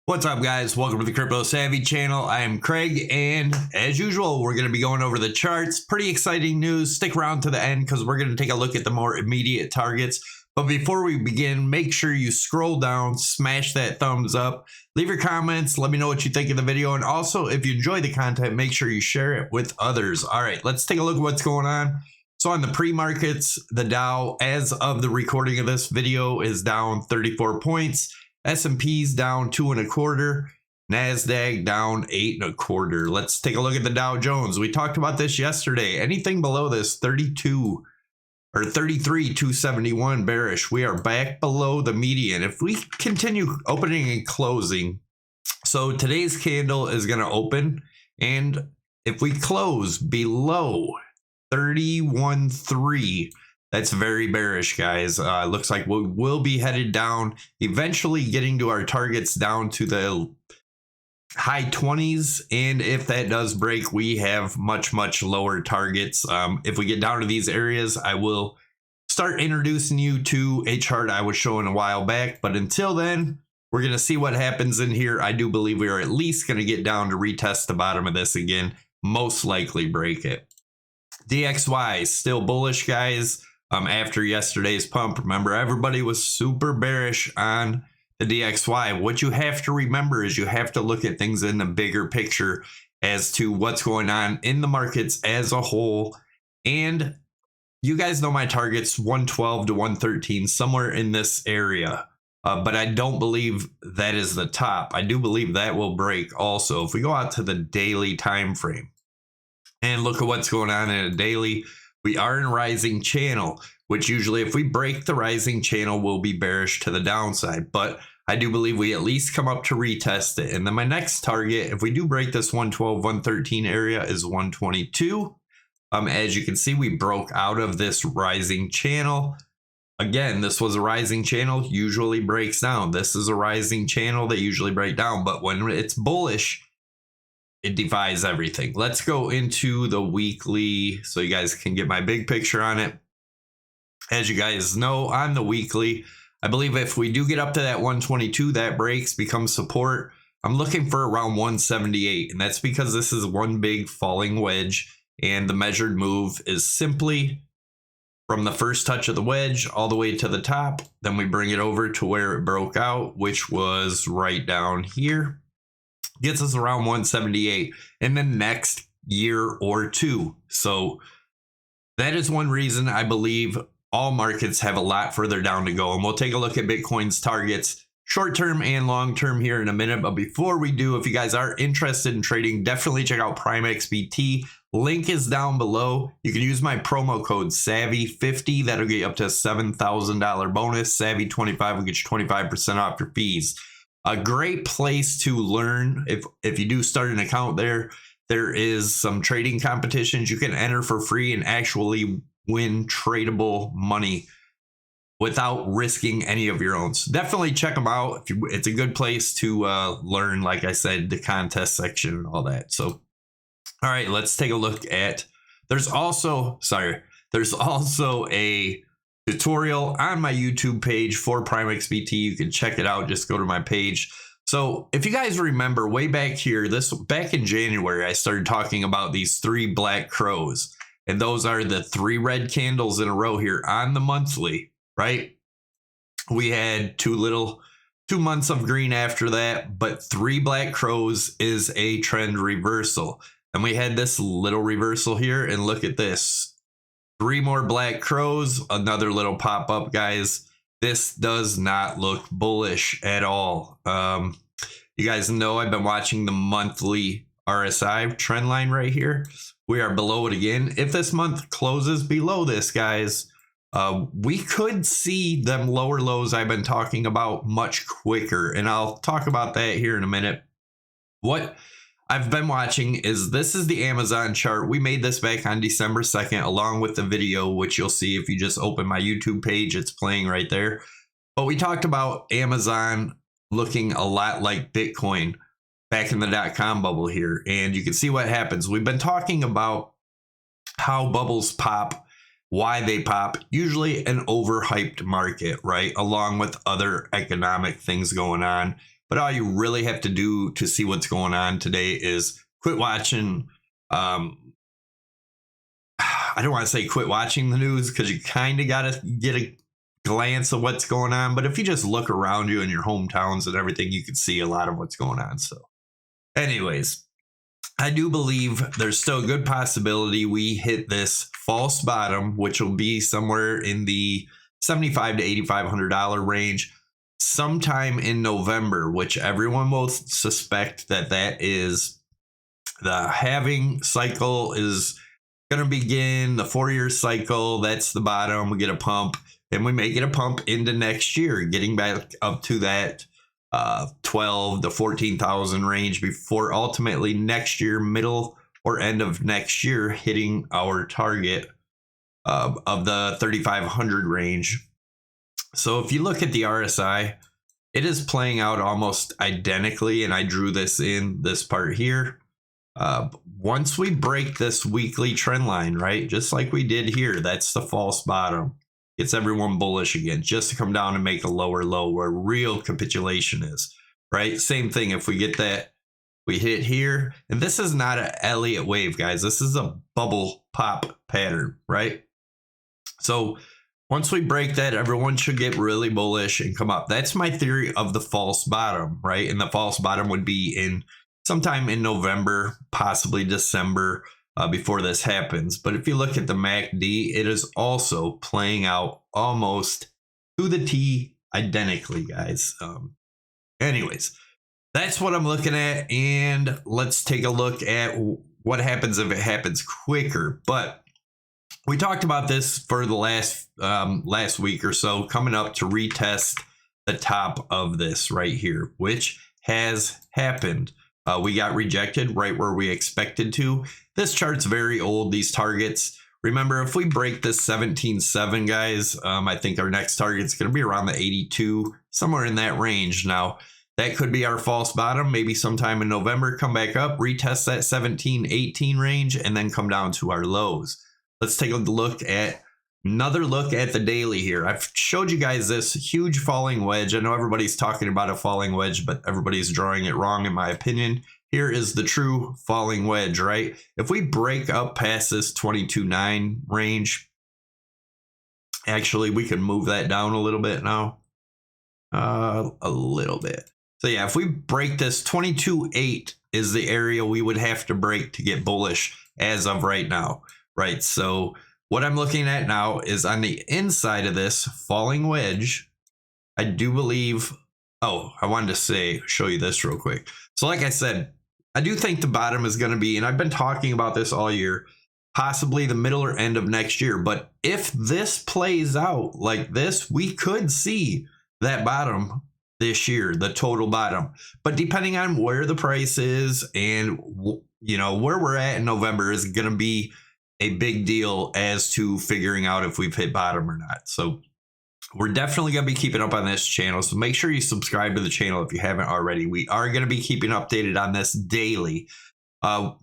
What's up, guys? Welcome to the Crypto Savvy channel. I am Craig, and as usual, we're going to be going over the charts. Pretty exciting news. Stick around to the end because we're going to take a look at the more immediate targets. But before we begin, make sure you scroll down, smash that thumbs up, leave your comments, let me know what you think of the video. And also, if you enjoy the content, make sure you share it with others. All right, let's take a look at what's going on. So on the pre-markets, the Dow, as of the recording of this video, is down 34 points. S&P's down 2.25, NASDAQ down 8.25. Let's take a look at the Dow Jones. We talked about this yesterday. Anything below this 33,271 bearish. We are back below the median. If we continue opening and closing, so today's candle is going to open, and if we close below 31.3, that's very bearish, guys. Looks like we will be headed down, eventually getting to our targets down to the high 20s. And if that does break, we have much lower targets. If we get down to these areas, I will start introducing you to a chart I was showing a while back. But until then, we're going to see what happens in here. I do believe we are at least going to get down to retest the bottom of this again, most likely break it. DXY still bullish, guys. After yesterday's pump, remember, everybody was super bearish on the DXY. What you have to remember is you have to look at things in the bigger picture as to what's going on in the markets as a whole. And you guys know my targets, 112 to 113, somewhere in this area. But I don't believe that is the top. I do believe that will break also. If we go out to the daily time frame and look at what's going on in a daily, we are in rising channel, which usually if we break the rising channel, will be bearish to the downside. But I do believe we at least come up to retest it. And then my next target, if we do break this 112, 113 area, is 122. As you can see, we broke out of this rising channel. Again, this was a rising channel, usually breaks down. This is a rising channel that usually break down. But when it's bullish, it defies everything. Let's go into the weekly so you guys can get my big picture on it. As you guys know, on the weekly, I believe if we do get up to that 122, that breaks, becomes support. I'm looking for around 178, and that's because this is one big falling wedge, and the measured move is simply from the first touch of the wedge all the way to the top. Then we bring it over to where it broke out, which was right down here. Gets us around 178 in the next year or two. So that is one reason I believe all markets have a lot further down to go. And we'll take a look at Bitcoin's targets, short term and long term, here in a minute. But before we do, if you guys are interested in trading, definitely check out PrimeXBT. Link is down below. You can use my promo code SAVVY50. That'll get you up to a $7,000 bonus. SAVVY25 will get you 25% off your fees. A great place to learn. If you do start an account there is some trading competitions you can enter for free and actually win tradable money without risking any of your own. So definitely check them out. It's a good place to learn, like I said, the contest section and all that. So, all right, let's take a look at, there's also a tutorial on my YouTube page for PrimeXBT. You can check it out. Just go to my page. So if you guys remember way back here, back in January, I started talking about these 3 black crows, and those are the 3 red candles in a row here on the monthly, right? We had 2 months of green after that, but 3 black crows is a trend reversal. And we had this little reversal here, and look at this. 3 more black crows, another little pop up, guys. This does not look bullish at all. You guys know I've been watching the monthly RSI trend line right here. We are below it again. If this month closes below this, guys, we could see them lower lows I've been talking about much quicker. And I'll talk about that here in a minute. What I've been watching is, this is the Amazon chart. We made this back on December 2nd, along with the video, which you'll see if you just open my YouTube page. It's playing right there. But we talked about Amazon looking a lot like Bitcoin back in the .com bubble here. And you can see what happens. We've been talking about how bubbles pop, why they pop, usually an overhyped market, right? Along with other economic things going on. But all you really have to do to see what's going on today is quit watching. I don't want to say quit watching the news, because you kind of got to get a glance of what's going on. But if you just look around you in your hometowns and everything, you can see a lot of what's going on. So anyways, I do believe there's still a good possibility we hit this false bottom, which will be somewhere in the $7,500 to $8,500 range sometime in November, which everyone will suspect that is the halving cycle is going to begin. The 4-year cycle, that's the bottom. We get a pump, and we may get a pump into next year, getting back up to that 12 to 14,000 range before ultimately next year, middle or end of next year, hitting our target of the 3,500 range. So if you look at the RSI, it is playing out almost identically, and I drew this in this part here. Once we break this weekly trend line, right, just like we did here, that's the false bottom. Gets everyone bullish again, just to come down and make a lower low where real capitulation is, right? Same thing. If we get that, we hit here, and this is not an Elliott wave, guys. This is a bubble pop pattern, right? So once we break that, everyone should get really bullish and come up. That's my theory of the false bottom, right? And the false bottom would be in sometime in November, possibly December, before this happens. But if you look at the MACD, it is also playing out almost to the T identically, guys. Anyways, that's what I'm looking at, and let's take a look at what happens if it happens quicker. But we talked about this for the last week or so, coming up to retest the top of this right here, which has happened. We got rejected right where we expected to. This chart's very old, these targets. Remember, if we break this 17.7, guys, I think our next target's going to be around the 82, somewhere in that range. Now, that could be our false bottom. Maybe sometime in November, come back up, retest that 17-18 range, and then come down to our lows. Let's take another look at the daily here. I've showed you guys this huge falling wedge. I know everybody's talking about a falling wedge, but everybody's drawing it wrong, in my opinion. Here is the true falling wedge, right? If we break up past this 22.9 range, actually, we can move that down a little bit now. A little bit. So yeah, if we break this 22.8 is the area we would have to break to get bullish as of right now, right? So what I'm looking at now is on the inside of this falling wedge, I do believe, I wanted to show you this real quick. So like I said, I do think the bottom is going to be, and I've been talking about this all year, possibly the middle or end of next year. But if this plays out like this, we could see that bottom this year, the total bottom. But depending on where the price is and, you know, where we're at in November is going to be a big deal as to figuring out if we've hit bottom or not. So we're definitely going to be keeping up on this channel. So make sure you subscribe to the channel if you haven't already. We are going to be keeping updated on this daily,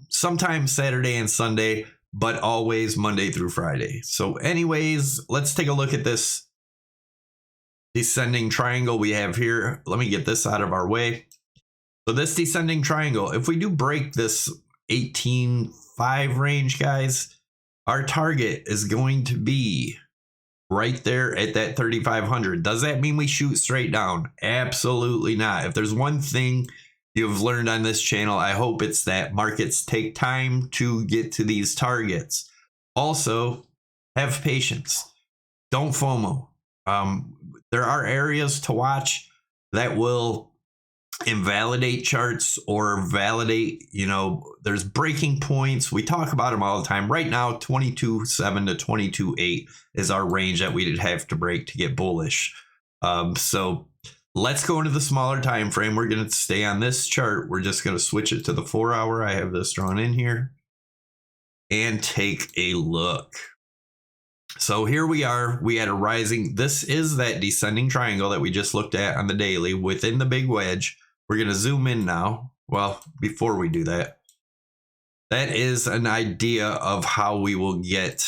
sometimes Saturday and Sunday, but always Monday through Friday. So anyways, let's take a look at this descending triangle we have here. Let me get this out of our way. So this descending triangle, if we do break this 18.5 range, guys, our target is going to be right there at that 3,500. Does that mean we shoot straight down? Absolutely not. If there's one thing you've learned on this channel, I hope it's that markets take time to get to these targets. Also, have patience. Don't FOMO. There are areas to watch that will invalidate charts or validate, you know, there's breaking points. We talk about them all the time. Right now, 22.7 to 22.8 is our range that we'd have to break to get bullish. So let's go into the smaller time frame. We're going to stay on this chart. We're just going to switch it to the 4-hour. I have this drawn in here and take a look. So here we are. We had a rising. This is that descending triangle that we just looked at on the daily within the big wedge. We're going to zoom in now. Well, before we do that, that is an idea of how we will get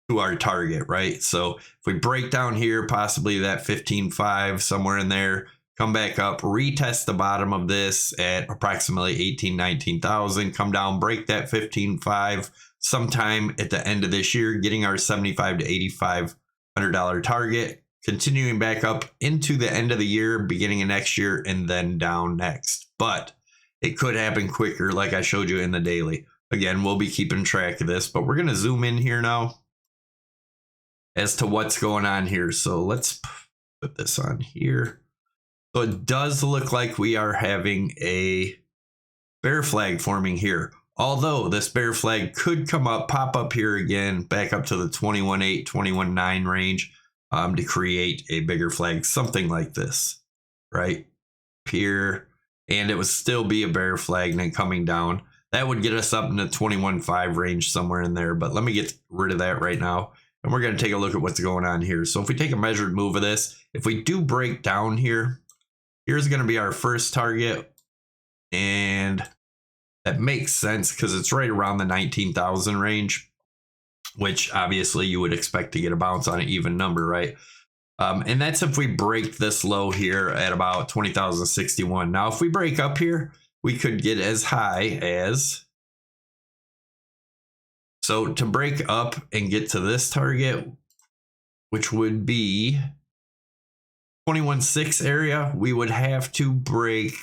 to our target, right? So if we break down here, possibly that 15.5, somewhere in there, come back up, retest the bottom of this at approximately 18, 19,000, come down, break that 15.5 sometime at the end of this year, getting our $75 to $8,500 target, continuing back up into the end of the year, beginning of next year, and then down next. But it could happen quicker, like I showed you in the daily. Again, we'll be keeping track of this, but we're going to zoom in here now as to what's going on here. So let's put this on here. So it does look like we are having a bear flag forming here. Although this bear flag could come up, pop up here again, back up to the 21.8, 21.9 range to create a bigger flag, something like this, right here. And it would still be a bear flag and then coming down. That would get us up in the 21.5 range somewhere in there. But let me get rid of that right now. And we're going to take a look at what's going on here. So if we take a measured move of this, if we do break down here, here's going to be our first target. And that makes sense because it's right around the 19,000 range, which obviously you would expect to get a bounce on an even number, right? And that's if we break this low here at about 20,061. Now, if we break up here, we could get as high as, so to break up and get to this target, which would be 21.6 area, we would have to break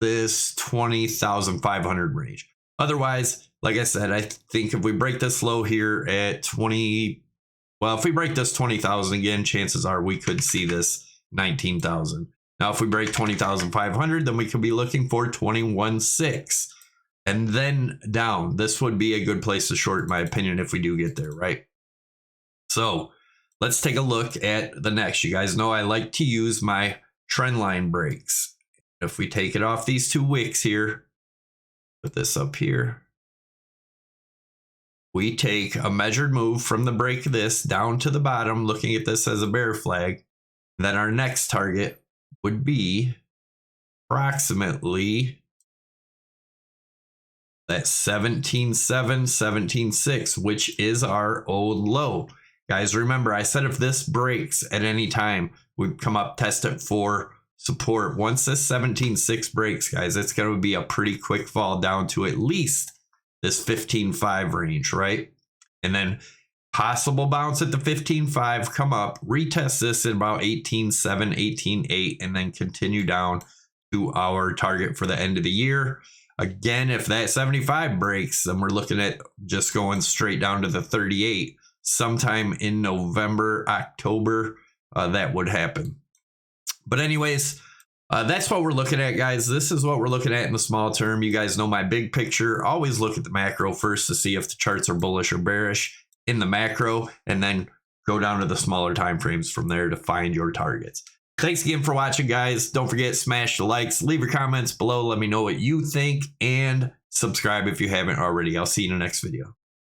this 20,500 range. Otherwise, like I said, I think if we break this low here at 20, well, if we break this 20,000 again, chances are we could see this 19,000. Now, if we break 20,500, then we could be looking for 21.6 and then down. This would be a good place to short, in my opinion, if we do get there, right? So let's take a look at the next. You guys know I like to use my trend line breaks. If we take it off these two wicks here, put this up here, we take a measured move from the break of this down to the bottom, looking at this as a bear flag. Then our next target would be approximately that 17.7, 17.6, which is our old low. Guys, remember, I said if this breaks at any time, we'd come up, test it for support. Once this 17.6 breaks, guys, it's going to be a pretty quick fall down to at least this 15.5 range, right? And then possible bounce at the 15.5, come up, retest this at about 18.7, 18.8, and then continue down to our target for the end of the year. Again, if that 75 breaks, then we're looking at just going straight down to the 38. Sometime in November, October, that would happen. But anyways, that's what we're looking at, guys. This is what we're looking at in the small term. You guys know my big picture. Always look at the macro first to see if the charts are bullish or bearish in the macro, and then go down to the smaller time frames from there to find your targets. Thanks again for watching, guys. Don't forget, smash the likes, leave your comments below. Let me know what you think, and subscribe if you haven't already. I'll see you in the next video.